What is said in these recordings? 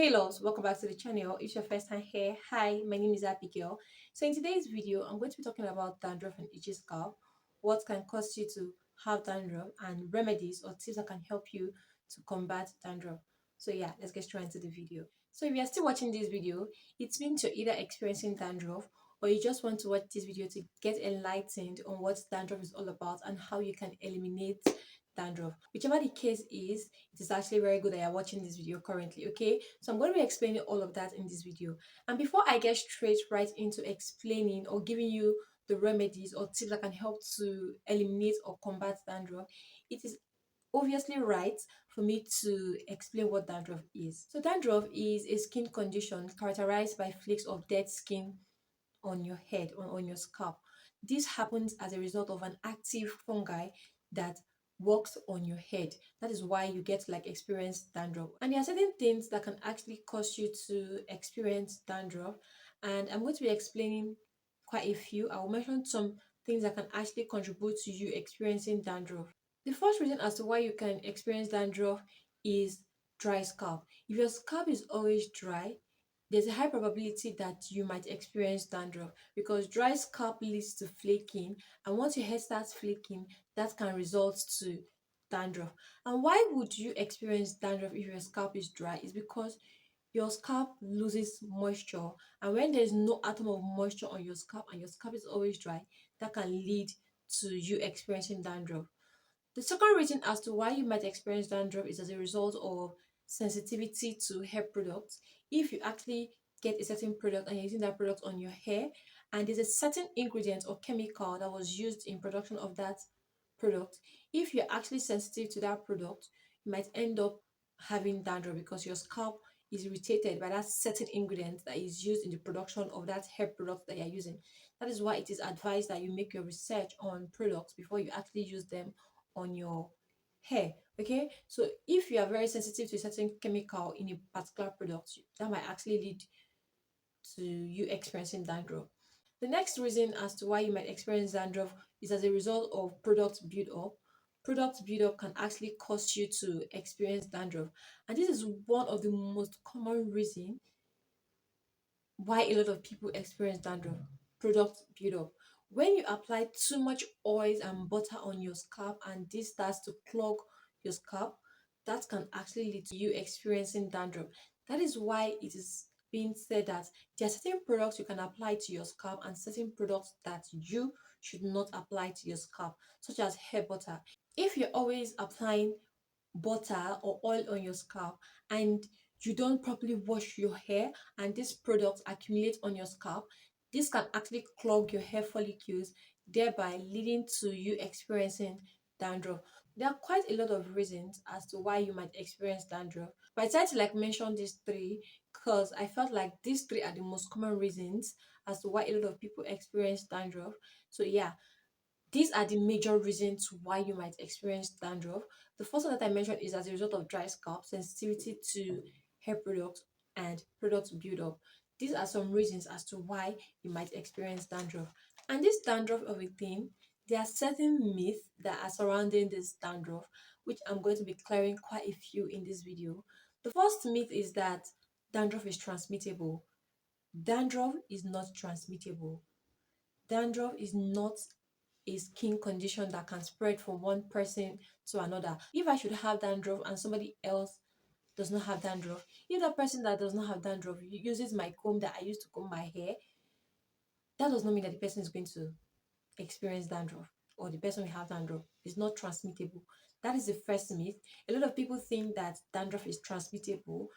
Hey loves, welcome back to the channel. If it's your first time here, hi, my name is Abigail. So in today's video, I'm going to be talking about dandruff and itchy scalp, what can cause you to have dandruff, and remedies or tips that can help you to combat dandruff. So yeah, let's get straight into the video. So if you are still watching this video, it means you're either experiencing dandruff or you just want to watch this video to get enlightened on what dandruff is all about and how you can eliminate dandruff. Whichever the case is, it is actually very good that you're watching this video currently. Okay, so I'm going to be explaining all of that in this video. And before I get straight right into explaining or giving you the remedies or tips that can help to eliminate or combat dandruff, it is obviously right for me to explain what dandruff is. So dandruff is a skin condition characterized by flakes of dead skin on your head or on your scalp. This happens as a result of an active fungi that works on your head. That is why you get to like experience dandruff. And there are certain things that can actually cause you to experience dandruff. And I'm going to be explaining quite a few. I will mention some things that can actually contribute to you experiencing dandruff. The first reason as to why you can experience dandruff is dry scalp. If your scalp is always dry, there's a high probability that you might experience dandruff because dry scalp leads to flaking, and once your hair starts flaking, that can result to dandruff. And why would you experience dandruff if your scalp is dry? Is because your scalp loses moisture, and when there's no atom of moisture on your scalp and your scalp is always dry, that can lead to you experiencing dandruff. The second reason as to why you might experience dandruff is as a result of sensitivity to hair products. If you actually get a certain product and you're using that product on your hair, and there's a certain ingredient or chemical that was used in production of that product, if you're actually sensitive to that product, you might end up having dandruff because your scalp is irritated by that certain ingredient that is used in the production of that hair product that you're using. That is why it is advised that you make your research on products before you actually use them on your hair. Okay, so if you are very sensitive to a certain chemical in a particular product, that might actually lead to you experiencing dandruff. The next reason as to why you might experience dandruff is as a result of product build up. Product build up can actually cause you to experience dandruff, and this is one of the most common reasons why a lot of people experience dandruff. Product build up. When you apply too much oils and butter on your scalp and this starts to clog your scalp, that can actually lead to you experiencing dandruff. That is why it is being said that there are certain products you can apply to your scalp and certain products that you should not apply to your scalp, such as hair butter. If you're always applying butter or oil on your scalp and you don't properly wash your hair and these products accumulate on your scalp, this can actually clog your hair follicles, thereby leading to you experiencing dandruff. There are quite a lot of reasons as to why you might experience dandruff, but I tried to like mention these three because I felt like these three are the most common reasons as to why a lot of people experience dandruff. So yeah, these are the major reasons why you might experience dandruff. The first one that I mentioned is as a result of dry scalp, sensitivity to hair products, and product buildup. These are some reasons as to why you might experience dandruff. And this dandruff of a thing, there are certain myths that are surrounding this dandruff, which I'm going to be clearing quite a few in this video. The first myth is that dandruff is transmittable. Dandruff is not transmittable. Dandruff is not a skin condition that can spread from one person to another. If I should have dandruff and somebody else does not have dandruff, if that person that does not have dandruff uses my comb that I use to comb my hair, that does not mean that the person is going to experience dandruff or the person will have dandruff. It's not transmittable. That is the first myth. A lot of people think that dandruff is transmittable.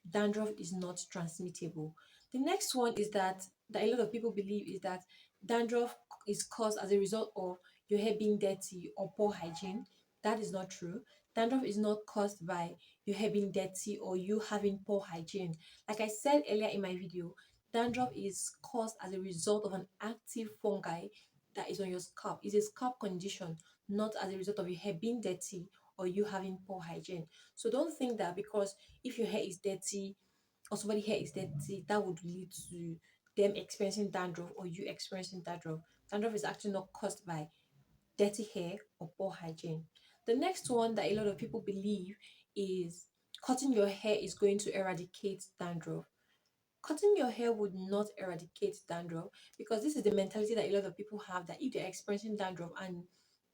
Dandruff is not transmittable. The next one is that a lot of people believe is that dandruff is caused as a result of your hair being dirty or poor hygiene. That is not true. Dandruff is not caused by your hair being dirty or you having poor hygiene. Like I said earlier in my video, dandruff is caused as a result of an active fungi that is on your scalp. It's a scalp condition, not as a result of your hair being dirty or you having poor hygiene. So don't think that because if your hair is dirty or somebody's hair is dirty, that would lead to them experiencing dandruff or you experiencing dandruff. Dandruff is actually not caused by dirty hair or poor hygiene. The next one that a lot of people believe is cutting your hair is going to eradicate dandruff. Cutting your hair would not eradicate dandruff, because this is the mentality that a lot of people have, that if they're experiencing dandruff and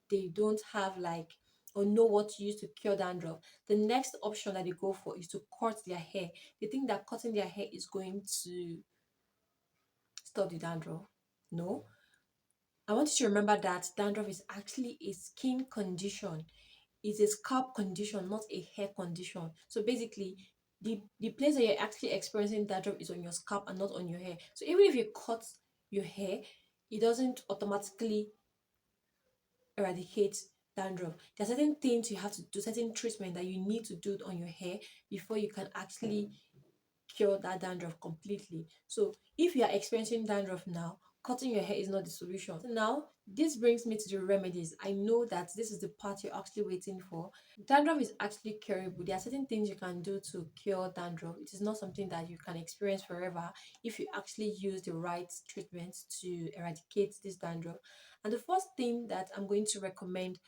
they don't have like or know what to use to cure dandruff, the next option that they go for is to cut their hair. They think that cutting their hair is going to stop the dandruff. No, I want you to remember that dandruff is actually a skin condition. It's a scalp condition, not a hair condition. So basically, the place that you're actually experiencing dandruff is on your scalp and not on your hair. So even if you cut your hair, it doesn't automatically eradicate dandruff. There are certain things you have to do, certain treatment that you need to do on your hair before you can actually cure that dandruff completely. So if you are experiencing dandruff now, cutting your hair is not the solution. So now this brings me to the remedies. I know that this is the part you're actually waiting for. Dandruff is actually curable. There are certain things you can do to cure dandruff. It is not something that you can experience forever if you actually use the right treatment to eradicate this dandruff. And the first thing that I'm going to recommend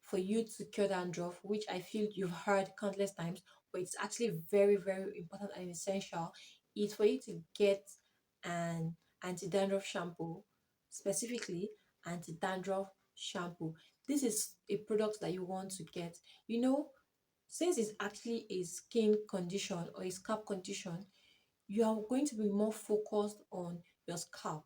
for you to cure dandruff, which I feel you've heard countless times, but it's actually very, very important and essential, is for you to get an anti-dandruff shampoo, specifically anti-dandruff shampoo. This is a product that you want to get. You know, since it's actually a skin condition or a scalp condition, you are going to be more focused on your scalp.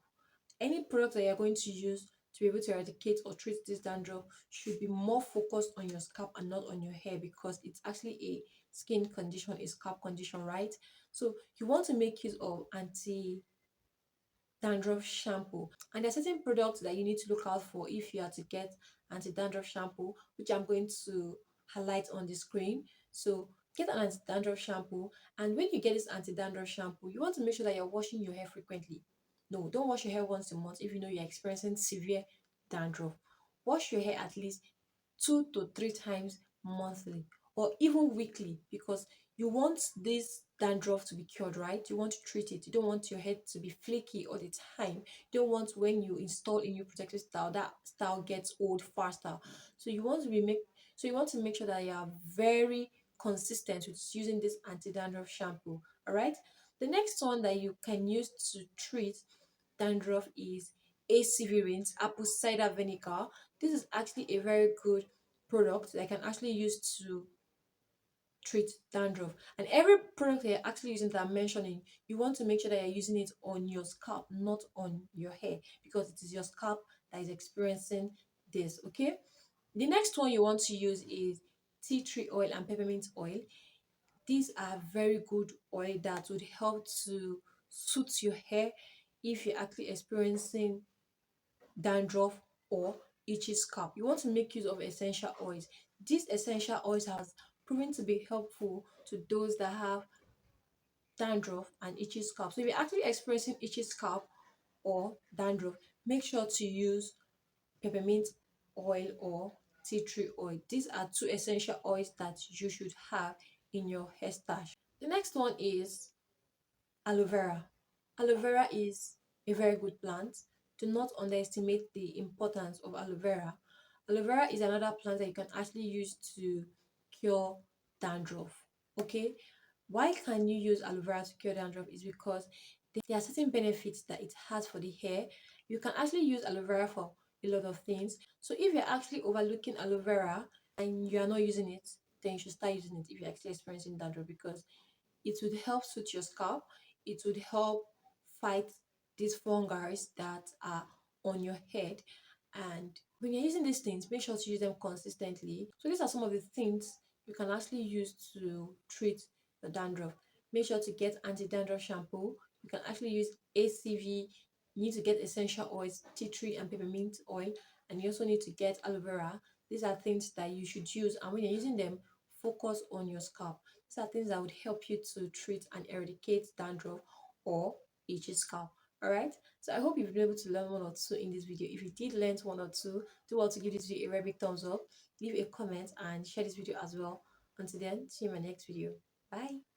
Any product that you're going to use to be able to eradicate or treat this dandruff should be more focused on your scalp and not on your hair, because it's actually a skin condition, a scalp condition, right? So you want to make use of anti dandruff shampoo, and there's certain products that you need to look out for if you are to get anti-dandruff shampoo, which I'm going to highlight on the screen. So get an anti-dandruff shampoo, and when you get this anti-dandruff shampoo, you want to make sure that you're washing your hair frequently. No, don't wash your hair once a month if you know you're experiencing severe dandruff. Wash your hair at least 2 to 3 times monthly or even weekly, because you want this dandruff to be cured, right? You want to treat it. You don't want your head to be flaky all the time. You don't want, when you install a new protective style, that style gets old faster. So you want to be make so you want to make sure that you are very consistent with using this anti-dandruff shampoo. All right. The next one that you can use to treat dandruff is ACV rinse, apple cider vinegar. This is actually a very good product that I can actually use to treat dandruff. And every product that you're actually using that I'm mentioning, you want to make sure that you're using it on your scalp, not on your hair, because it is your scalp that is experiencing this. Okay. The next one you want to use is tea tree oil and peppermint oil. These are very good oil that would help to suit your hair if you're actually experiencing dandruff or itchy scalp. You want to make use of essential oils. These essential oils has proven to be helpful to those that have dandruff and itchy scalp. So if you're actually experiencing itchy scalp or dandruff, make sure to use peppermint oil or tea tree oil. These are two essential oils that you should have in your hair stash. The next one is aloe vera. Aloe vera is a very good plant. Do not underestimate the importance of aloe vera. Aloe vera is another plant that you can actually use to cure dandruff. Okay, why can you use aloe vera to cure dandruff? Is because there are certain benefits that it has for the hair. You can actually use aloe vera for a lot of things. So if you're actually overlooking aloe vera and you are not using it, then you should start using it if you're actually experiencing dandruff, because it would help suit your scalp. It would help fight these fungi that are on your head. And when you're using these things, make sure to use them consistently. So these are some of the things you can actually use to treat your dandruff. Make sure to get anti-dandruff shampoo. You can actually use ACV. You need to get essential oils, tea tree and peppermint oil, and you also need to get aloe vera. These are things that you should use, and when you're using them, focus on your scalp. These are things that would help you to treat and eradicate dandruff or itchy scalp. All right. So I hope you've been able to learn one or two in this video. If you did learn one or two, do want to give this video a very big thumbs up, leave a comment, and share this video as well. Until then, see you in my next video. Bye.